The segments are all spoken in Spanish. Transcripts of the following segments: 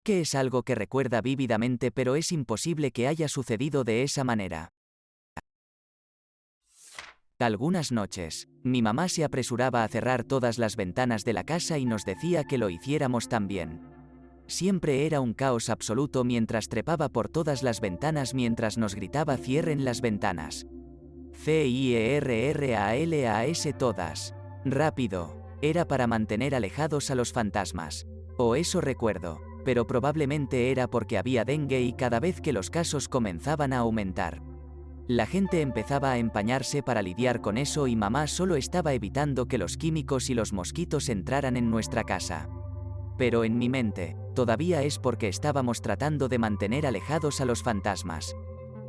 que es algo que recuerda vívidamente, pero es imposible que haya sucedido de esa manera. Algunas noches, mi mamá se apresuraba a cerrar todas las ventanas de la casa y nos decía que lo hiciéramos también. Siempre era un caos absoluto mientras trepaba por todas las ventanas mientras nos gritaba cierren las ventanas. CIERRALAS todas. Rápido. Era para mantener alejados a los fantasmas. O eso recuerdo, pero probablemente era porque había dengue y cada vez que los casos comenzaban a aumentar, la gente empezaba a empañarse para lidiar con eso y mamá solo estaba evitando que los químicos y los mosquitos entraran en nuestra casa. Pero en mi mente, todavía es porque estábamos tratando de mantener alejados a los fantasmas.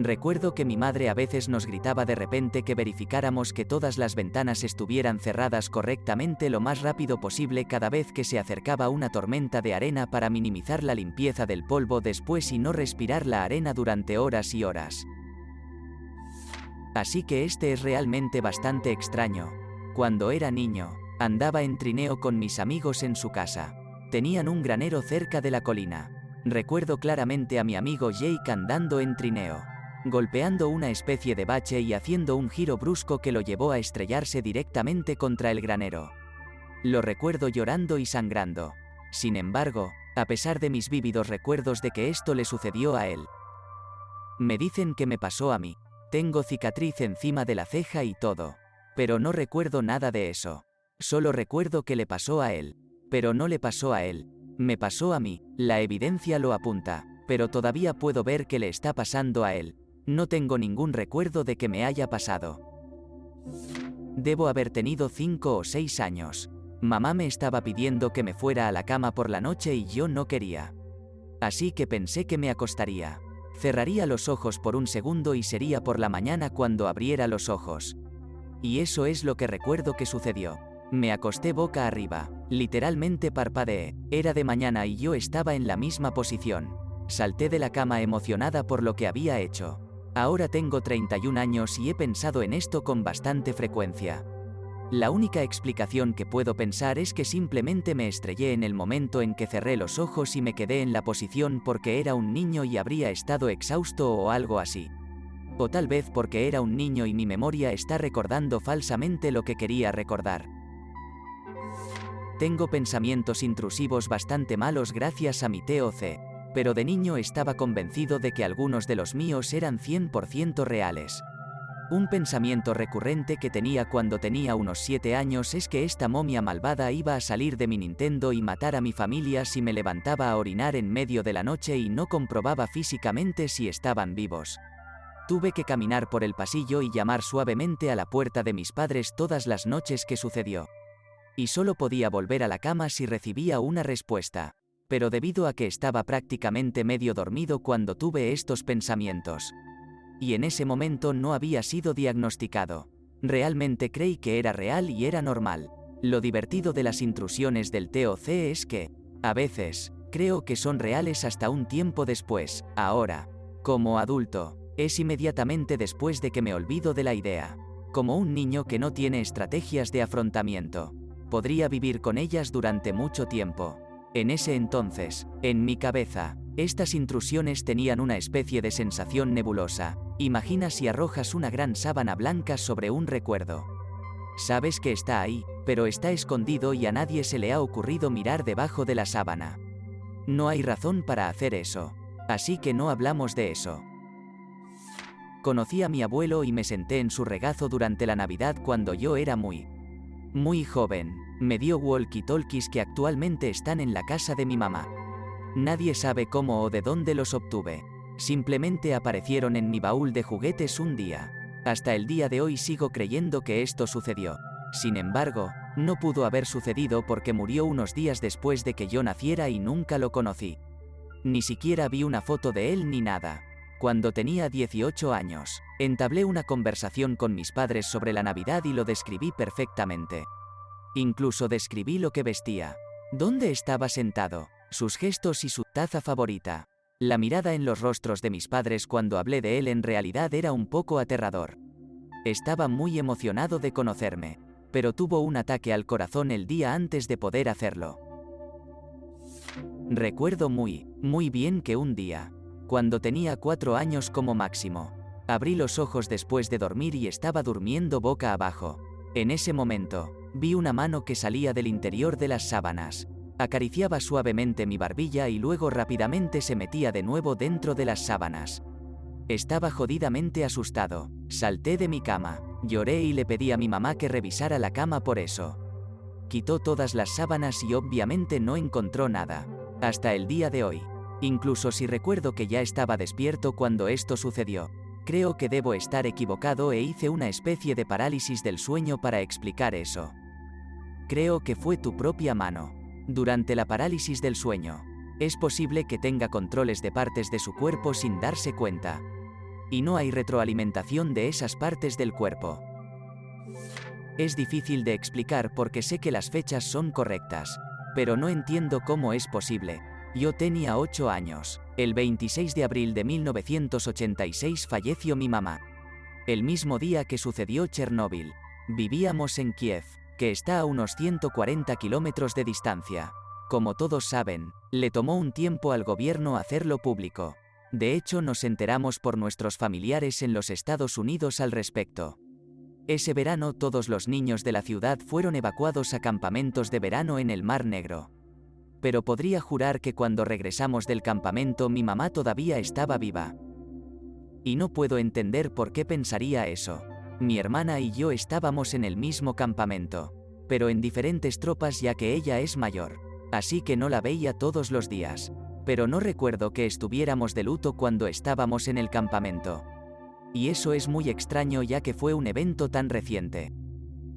Recuerdo que mi madre a veces nos gritaba de repente que verificáramos que todas las ventanas estuvieran cerradas correctamente lo más rápido posible cada vez que se acercaba una tormenta de arena para minimizar la limpieza del polvo después y no respirar la arena durante horas y horas. Así que este es realmente bastante extraño. Cuando era niño, andaba en trineo con mis amigos en su casa. Tenían un granero cerca de la colina. Recuerdo claramente a mi amigo Jake andando en trineo, golpeando una especie de bache y haciendo un giro brusco que lo llevó a estrellarse directamente contra el granero. Lo recuerdo llorando y sangrando. Sin embargo, a pesar de mis vívidos recuerdos de que esto le sucedió a él, me dicen que me pasó a mí. Tengo cicatriz encima de la ceja y todo. Pero no recuerdo nada de eso. Solo recuerdo que le pasó a él. Pero no le pasó a él. Me pasó a mí. La evidencia lo apunta. Pero todavía puedo ver que le está pasando a él. No tengo ningún recuerdo de que me haya pasado. Debo haber tenido 5 o 6 años. Mamá me estaba pidiendo que me fuera a la cama por la noche y yo no quería. Así que pensé que me acostaría. Cerraría los ojos por un segundo y sería por la mañana cuando abriera los ojos. Y eso es lo que recuerdo que sucedió. Me acosté boca arriba. Literalmente parpadeé. Era de mañana y yo estaba en la misma posición. Salté de la cama emocionada por lo que había hecho. Ahora tengo 31 años y he pensado en esto con bastante frecuencia. La única explicación que puedo pensar es que simplemente me estrellé en el momento en que cerré los ojos y me quedé en la posición porque era un niño y habría estado exhausto o algo así. O tal vez porque era un niño y mi memoria está recordando falsamente lo que quería recordar. Tengo pensamientos intrusivos bastante malos gracias a mi TOC, pero de niño estaba convencido de que algunos de los míos eran 100% reales. Un pensamiento recurrente que tenía cuando tenía unos 7 años es que esta momia malvada iba a salir de mi Nintendo y matar a mi familia si me levantaba a orinar en medio de la noche y no comprobaba físicamente si estaban vivos. Tuve que caminar por el pasillo y llamar suavemente a la puerta de mis padres todas las noches que sucedió. Y solo podía volver a la cama si recibía una respuesta. Pero debido a que estaba prácticamente medio dormido cuando tuve estos pensamientos. Y en ese momento no había sido diagnosticado. Realmente creí que era real y era normal. Lo divertido de las intrusiones del TOC es que, a veces, creo que son reales hasta un tiempo después. Ahora, como adulto, es inmediatamente después de que me olvido de la idea. Como un niño que no tiene estrategias de afrontamiento. Podría vivir con ellas durante mucho tiempo. En ese entonces, en mi cabeza, estas intrusiones tenían una especie de sensación nebulosa. Imagina si arrojas una gran sábana blanca sobre un recuerdo. Sabes que está ahí, pero está escondido y a nadie se le ha ocurrido mirar debajo de la sábana. No hay razón para hacer eso. Así que no hablamos de eso. Conocí a mi abuelo y me senté en su regazo durante la Navidad cuando yo era muy joven. Me dio walkie-talkies que actualmente están en la casa de mi mamá. Nadie sabe cómo o de dónde los obtuve. Simplemente aparecieron en mi baúl de juguetes un día. Hasta el día de hoy sigo creyendo que esto sucedió. Sin embargo, no pudo haber sucedido porque murió unos días después de que yo naciera y nunca lo conocí. Ni siquiera vi una foto de él ni nada. Cuando tenía 18 años, entablé una conversación con mis padres sobre la Navidad y lo describí perfectamente. Incluso describí lo que vestía, dónde estaba sentado, sus gestos y su taza favorita. La mirada en los rostros de mis padres cuando hablé de él en realidad era un poco aterrador. Estaba muy emocionado de conocerme, pero tuvo un ataque al corazón el día antes de poder hacerlo. Recuerdo muy bien que un día, cuando tenía 4 años como máximo, abrí los ojos después de dormir y estaba durmiendo boca abajo. En ese momento, vi una mano que salía del interior de las sábanas. Acariciaba suavemente mi barbilla y luego rápidamente se metía de nuevo dentro de las sábanas. Estaba jodidamente asustado. Salté de mi cama, lloré y le pedí a mi mamá que revisara la cama por eso. Quitó todas las sábanas y obviamente no encontró nada. Hasta el día de hoy. Incluso si recuerdo que ya estaba despierto cuando esto sucedió. Creo que debo estar equivocado e hice una especie de parálisis del sueño para explicar eso. Creo que fue tu propia mano. Durante la parálisis del sueño, es posible que tenga controles de partes de su cuerpo sin darse cuenta. Y no hay retroalimentación de esas partes del cuerpo. Es difícil de explicar porque sé que las fechas son correctas, pero no entiendo cómo es posible. Yo tenía 8 años. El 26 de abril de 1986 falleció mi mamá. El mismo día que sucedió Chernóbil. Vivíamos en Kiev, que está a unos 140 kilómetros de distancia. Como todos saben, le tomó un tiempo al gobierno hacerlo público. De hecho, nos enteramos por nuestros familiares en los Estados Unidos al respecto. Ese verano todos los niños de la ciudad fueron evacuados a campamentos de verano en el Mar Negro. Pero podría jurar que cuando regresamos del campamento mi mamá todavía estaba viva. Y no puedo entender por qué pensaría eso. Mi hermana y yo estábamos en el mismo campamento, pero en diferentes tropas ya que ella es mayor. Así que no la veía todos los días. Pero no recuerdo que estuviéramos de luto cuando estábamos en el campamento. Y eso es muy extraño ya que fue un evento tan reciente.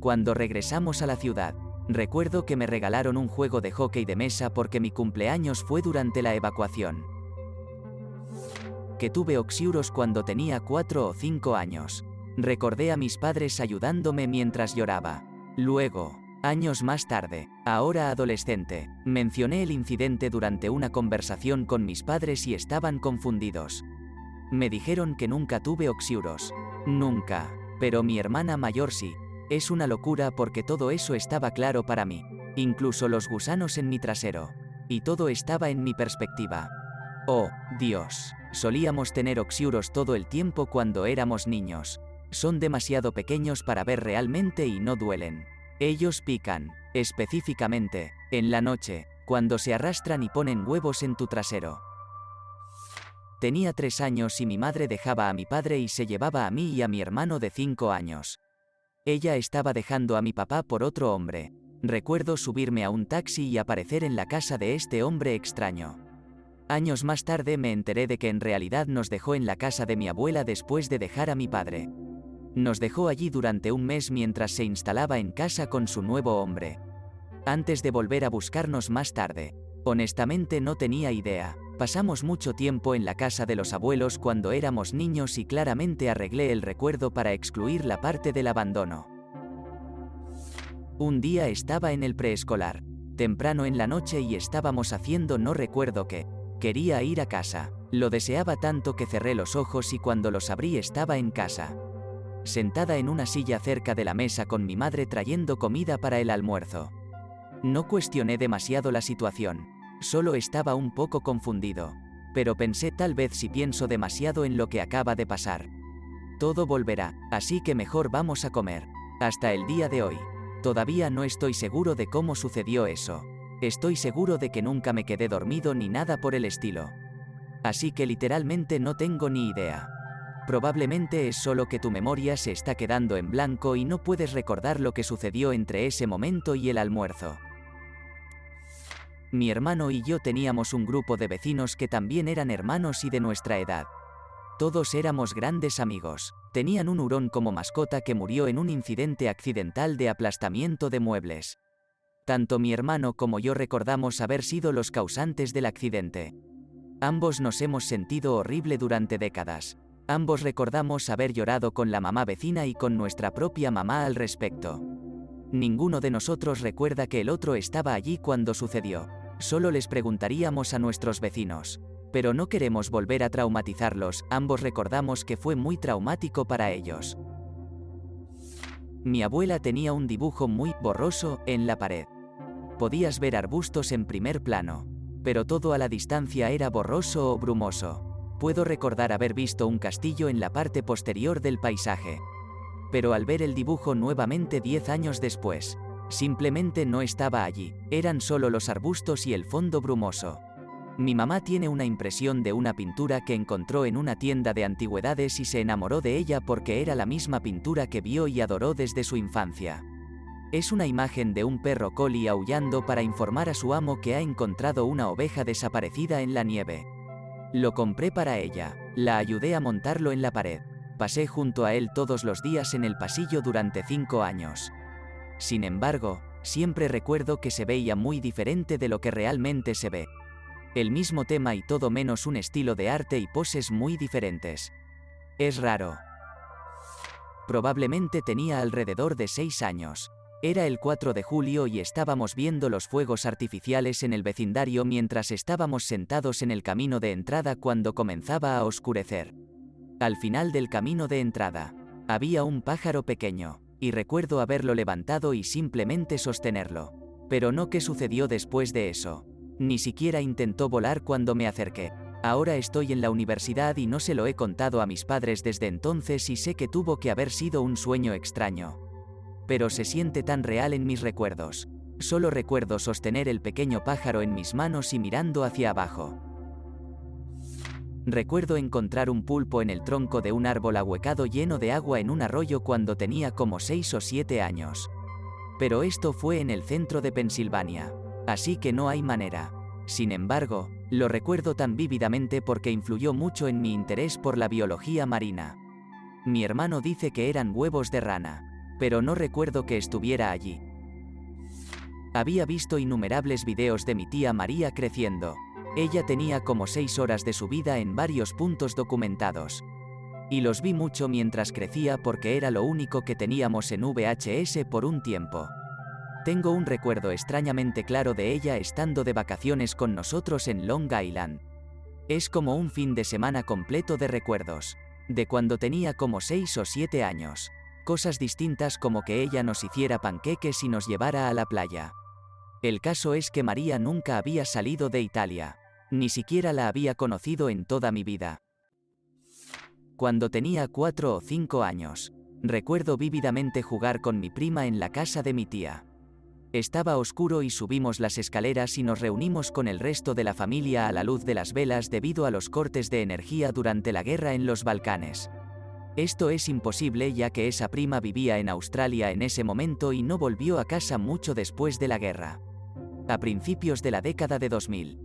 Cuando regresamos a la ciudad, recuerdo que me regalaron un juego de hockey de mesa porque mi cumpleaños fue durante la evacuación. Que tuve oxiuros cuando tenía 4 o 5 años. Recordé a mis padres ayudándome mientras lloraba. Luego, años más tarde, ahora adolescente, mencioné el incidente durante una conversación con mis padres y estaban confundidos. Me dijeron que nunca tuve oxiuros. Nunca. Pero mi hermana mayor sí. Es una locura porque todo eso estaba claro para mí. Incluso los gusanos en mi trasero. Y todo estaba en mi perspectiva. Oh, Dios. Solíamos tener oxiuros todo el tiempo cuando éramos niños. Son demasiado pequeños para ver realmente y no duelen. Ellos pican, específicamente, en la noche, cuando se arrastran y ponen huevos en tu trasero. Tenía 3 años y mi madre dejaba a mi padre y se llevaba a mí y a mi hermano de 5 años. Ella estaba dejando a mi papá por otro hombre. Recuerdo subirme a un taxi y aparecer en la casa de este hombre extraño. Años más tarde me enteré de que en realidad nos dejó en la casa de mi abuela después de dejar a mi padre. Nos dejó allí durante un mes mientras se instalaba en casa con su nuevo hombre. Antes de volver a buscarnos más tarde. Honestamente no tenía idea. Pasamos mucho tiempo en la casa de los abuelos cuando éramos niños y claramente arreglé el recuerdo para excluir la parte del abandono. Un día estaba en el preescolar, temprano en la noche y estábamos haciendo no recuerdo qué. Quería ir a casa. Lo deseaba tanto que cerré los ojos y cuando los abrí estaba en casa. Sentada en una silla cerca de la mesa con mi madre trayendo comida para el almuerzo. No cuestioné demasiado la situación. Solo estaba un poco confundido. Pero pensé tal vez si pienso demasiado en lo que acaba de pasar. Todo volverá, así que mejor vamos a comer. Hasta el día de hoy. Todavía no estoy seguro de cómo sucedió eso. Estoy seguro de que nunca me quedé dormido ni nada por el estilo. Así que literalmente no tengo ni idea. Probablemente es solo que tu memoria se está quedando en blanco y no puedes recordar lo que sucedió entre ese momento y el almuerzo. Mi hermano y yo teníamos un grupo de vecinos que también eran hermanos y de nuestra edad. Todos éramos grandes amigos. Tenían un hurón como mascota que murió en un incidente accidental de aplastamiento de muebles. Tanto mi hermano como yo recordamos haber sido los causantes del accidente. Ambos nos hemos sentido horrible durante décadas. Ambos recordamos haber llorado con la mamá vecina y con nuestra propia mamá al respecto. Ninguno de nosotros recuerda que el otro estaba allí cuando sucedió. Solo les preguntaríamos a nuestros vecinos. Pero no queremos volver a traumatizarlos, ambos recordamos que fue muy traumático para ellos. Mi abuela tenía un dibujo muy borroso en la pared. Podías ver arbustos en primer plano. pero todo a la distancia era borroso o brumoso. Puedo recordar haber visto un castillo en la parte posterior del paisaje. Pero al ver el dibujo nuevamente 10 años después, simplemente no estaba allí, eran solo los arbustos y el fondo brumoso. Mi mamá tiene una impresión de una pintura que encontró en una tienda de antigüedades y se enamoró de ella porque era la misma pintura que vio y adoró desde su infancia. Es una imagen de un perro collie aullando para informar a su amo que ha encontrado una oveja desaparecida en la nieve. Lo compré para ella, la ayudé a montarlo en la pared. Pasé junto a él todos los días en el pasillo durante 5 años. Sin embargo, siempre recuerdo que se veía muy diferente de lo que realmente se ve. El mismo tema y todo menos un estilo de arte y poses muy diferentes. Es raro. Probablemente tenía alrededor de 6 años. Era el 4 de julio y estábamos viendo los fuegos artificiales en el vecindario mientras estábamos sentados en el camino de entrada cuando comenzaba a oscurecer. Al final del camino de entrada, había un pájaro pequeño, y recuerdo haberlo levantado y simplemente sostenerlo. Pero no qué sucedió después de eso. Ni siquiera intentó volar cuando me acerqué. Ahora estoy en la universidad y no se lo he contado a mis padres desde entonces y sé que tuvo que haber sido un sueño extraño. Pero se siente tan real en mis recuerdos. Solo recuerdo sostener el pequeño pájaro en mis manos y mirando hacia abajo. Recuerdo encontrar un pulpo en el tronco de un árbol ahuecado lleno de agua en un arroyo cuando tenía como 6 o 7 años. Pero esto fue en el centro de Pensilvania. Así que no hay manera. Sin embargo, lo recuerdo tan vívidamente porque influyó mucho en mi interés por la biología marina. Mi hermano dice que eran huevos de rana, pero no recuerdo que estuviera allí. Había visto innumerables videos de mi tía María creciendo. Ella tenía como 6 horas de su vida en varios puntos documentados. Y los vi mucho mientras crecía porque era lo único que teníamos en VHS por un tiempo. Tengo un recuerdo extrañamente claro de ella estando de vacaciones con nosotros en Long Island. Es como un fin de semana completo de recuerdos. De cuando tenía como 6 o 7 años. Cosas distintas como que ella nos hiciera panqueques y nos llevara a la playa. El caso es que María nunca había salido de Italia. Ni siquiera la había conocido en toda mi vida. Cuando tenía 4 o 5 años, recuerdo vívidamente jugar con mi prima en la casa de mi tía. Estaba oscuro y subimos las escaleras y nos reunimos con el resto de la familia a la luz de las velas debido a los cortes de energía durante la guerra en los Balcanes. Esto es imposible ya que esa prima vivía en Australia en ese momento y no volvió a casa mucho después de la guerra. A principios de la década de 2000.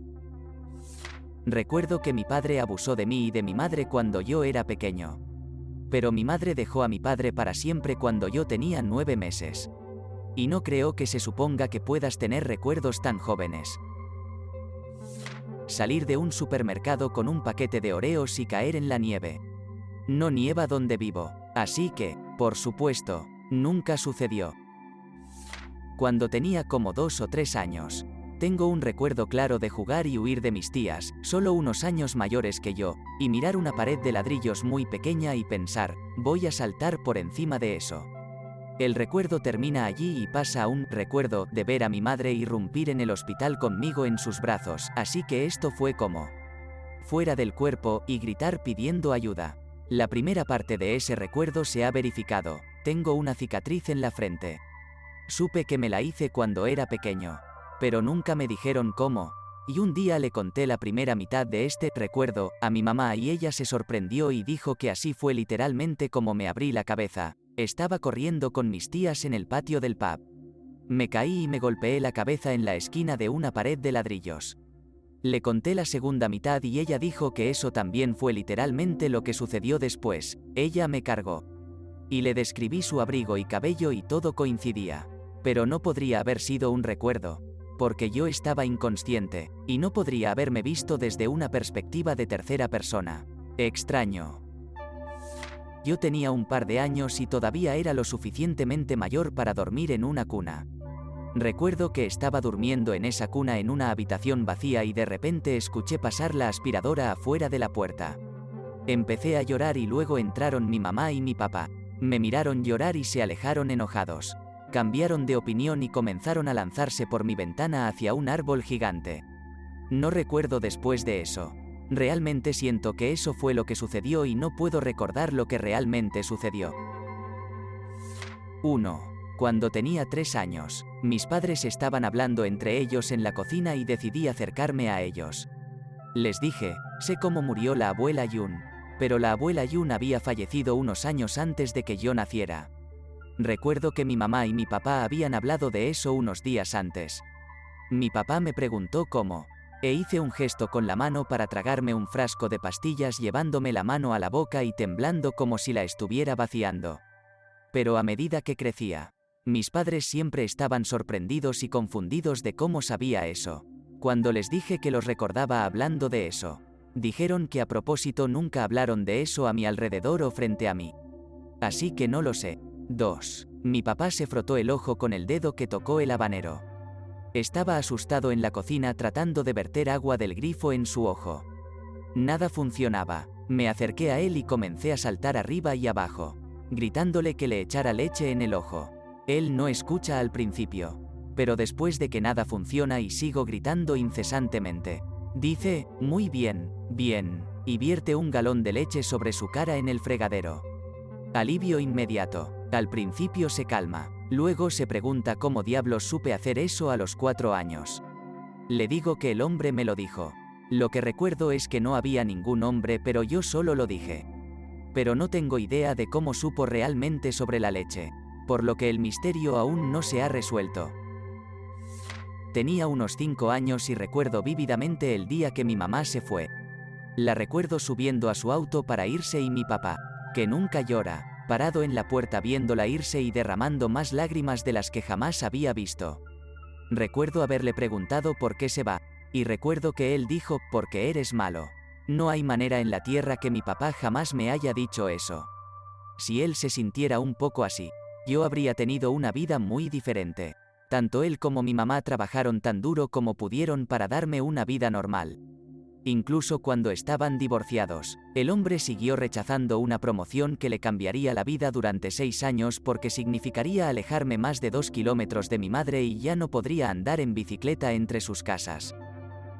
Recuerdo que mi padre abusó de mí y de mi madre cuando yo era pequeño. Pero mi madre dejó a mi padre para siempre cuando yo tenía 9 meses. Y no creo que se suponga que puedas tener recuerdos tan jóvenes. Salir de un supermercado con un paquete de Oreos y caer en la nieve. No nieva donde vivo, así que, por supuesto, nunca sucedió. Cuando tenía como 2 o 3 años, tengo un recuerdo claro de jugar y huir de mis tías, solo unos años mayores que yo, y mirar una pared de ladrillos muy pequeña y pensar, voy a saltar por encima de eso. El recuerdo termina allí y pasa a un recuerdo de ver a mi madre irrumpir en el hospital conmigo en sus brazos, así que esto fue como fuera del cuerpo y gritar pidiendo ayuda. La primera parte de ese recuerdo se ha verificado, tengo una cicatriz en la frente. Supe que me la hice cuando era pequeño, pero nunca me dijeron cómo, y un día le conté la primera mitad de este recuerdo a mi mamá y ella se sorprendió y dijo que así fue literalmente como me abrí la cabeza. Estaba corriendo con mis tías en el patio del pub. Me caí y me golpeé la cabeza en la esquina de una pared de ladrillos. Le conté la segunda mitad y ella dijo que eso también fue literalmente lo que sucedió después. Ella me cargó. Y le describí su abrigo y cabello y todo coincidía. Pero no podría haber sido un recuerdo, porque yo estaba inconsciente, y no podría haberme visto desde una perspectiva de tercera persona. Extraño. Yo tenía un par de años y todavía era lo suficientemente mayor para dormir en una cuna. Recuerdo que estaba durmiendo en esa cuna en una habitación vacía y de repente escuché pasar la aspiradora afuera de la puerta. Empecé a llorar y luego entraron mi mamá y mi papá. Me miraron llorar y se alejaron enojados. Cambiaron de opinión y comenzaron a lanzarse por mi ventana hacia un árbol gigante. No recuerdo después de eso. Realmente siento que eso fue lo que sucedió y no puedo recordar lo que realmente sucedió. 1. Cuando tenía 3 años, mis padres estaban hablando entre ellos en la cocina y decidí acercarme a ellos. Les dije, sé cómo murió la abuela Yun, pero la abuela Yun había fallecido unos años antes de que yo naciera. Recuerdo que mi mamá y mi papá habían hablado de eso unos días antes. Mi papá me preguntó cómo, e hice un gesto con la mano para tragarme un frasco de pastillas llevándome la mano a la boca y temblando como si la estuviera vaciando. Pero a medida que crecía, mis padres siempre estaban sorprendidos y confundidos de cómo sabía eso. Cuando les dije que los recordaba hablando de eso, dijeron que a propósito nunca hablaron de eso a mi alrededor o frente a mí. Así que no lo sé. 2. Mi papá se frotó el ojo con el dedo que tocó el habanero. Estaba asustado en la cocina tratando de verter agua del grifo en su ojo. Nada funcionaba. Me acerqué a él y comencé a saltar arriba y abajo, gritándole que le echara leche en el ojo. Él no escucha al principio, pero después de que nada funciona y sigo gritando incesantemente, dice, muy bien, bien, y vierte un galón de leche sobre su cara en el fregadero. Alivio inmediato. Al principio se calma, luego se pregunta cómo diablos supe hacer eso a los 4 años. Le digo que el hombre me lo dijo. Lo que recuerdo es que no había ningún hombre, pero yo solo lo dije. Pero no tengo idea de cómo supo realmente sobre la leche, por lo que el misterio aún no se ha resuelto. Tenía unos 5 años y recuerdo vívidamente el día que mi mamá se fue. La recuerdo subiendo a su auto para irse y mi papá, que nunca llora, parado en la puerta viéndola irse y derramando más lágrimas de las que jamás había visto. Recuerdo haberle preguntado por qué se va, y recuerdo que él dijo, porque eres malo. No hay manera en la tierra que mi papá jamás me haya dicho eso. Si él se sintiera un poco así, yo habría tenido una vida muy diferente. Tanto él como mi mamá trabajaron tan duro como pudieron para darme una vida normal. Incluso cuando estaban divorciados, el hombre siguió rechazando una promoción que le cambiaría la vida durante 6 años porque significaría alejarme más de 2 kilómetros de mi madre y ya no podría andar en bicicleta entre sus casas.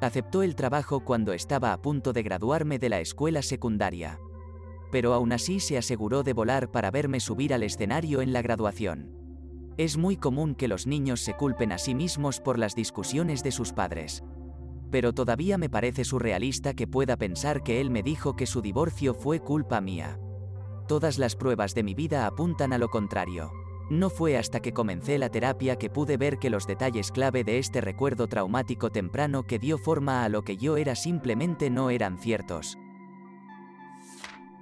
Aceptó el trabajo cuando estaba a punto de graduarme de la escuela secundaria. Pero aún así se aseguró de volar para verme subir al escenario en la graduación. Es muy común que los niños se culpen a sí mismos por las discusiones de sus padres. Pero todavía me parece surrealista que pueda pensar que él me dijo que su divorcio fue culpa mía. Todas las pruebas de mi vida apuntan a lo contrario. No fue hasta que comencé la terapia que pude ver que los detalles clave de este recuerdo traumático temprano que dio forma a lo que yo era simplemente no eran ciertos.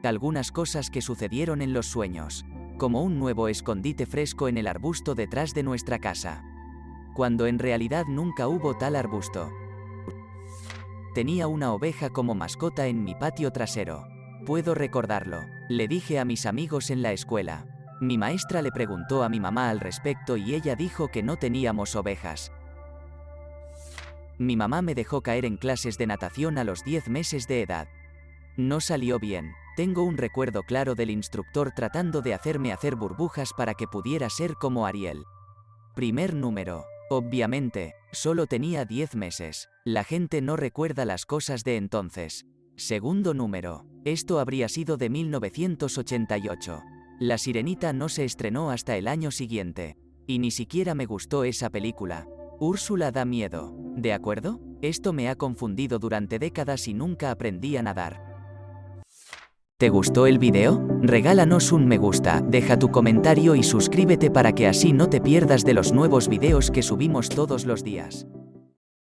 Algunas cosas que sucedieron en los sueños, como un nuevo escondite fresco en el arbusto detrás de nuestra casa, cuando en realidad nunca hubo tal arbusto. Tenía una oveja como mascota en mi patio trasero. Puedo recordarlo. Le dije a mis amigos en la escuela. Mi maestra le preguntó a mi mamá al respecto y ella dijo que no teníamos ovejas. Mi mamá me dejó caer en clases de natación a los 10 meses de edad. No salió bien. Tengo un recuerdo claro del instructor tratando de hacerme hacer burbujas para que pudiera ser como Ariel. Primer número. Obviamente, solo tenía 10 meses. La gente no recuerda las cosas de entonces. Segundo número. Esto habría sido de 1988. La Sirenita no se estrenó hasta el año siguiente. Y ni siquiera me gustó esa película. Úrsula da miedo. ¿De acuerdo? Esto me ha confundido durante décadas y nunca aprendí a nadar. ¿Te gustó el video? Regálanos un me gusta, deja tu comentario y suscríbete para que así no te pierdas de los nuevos videos que subimos todos los días.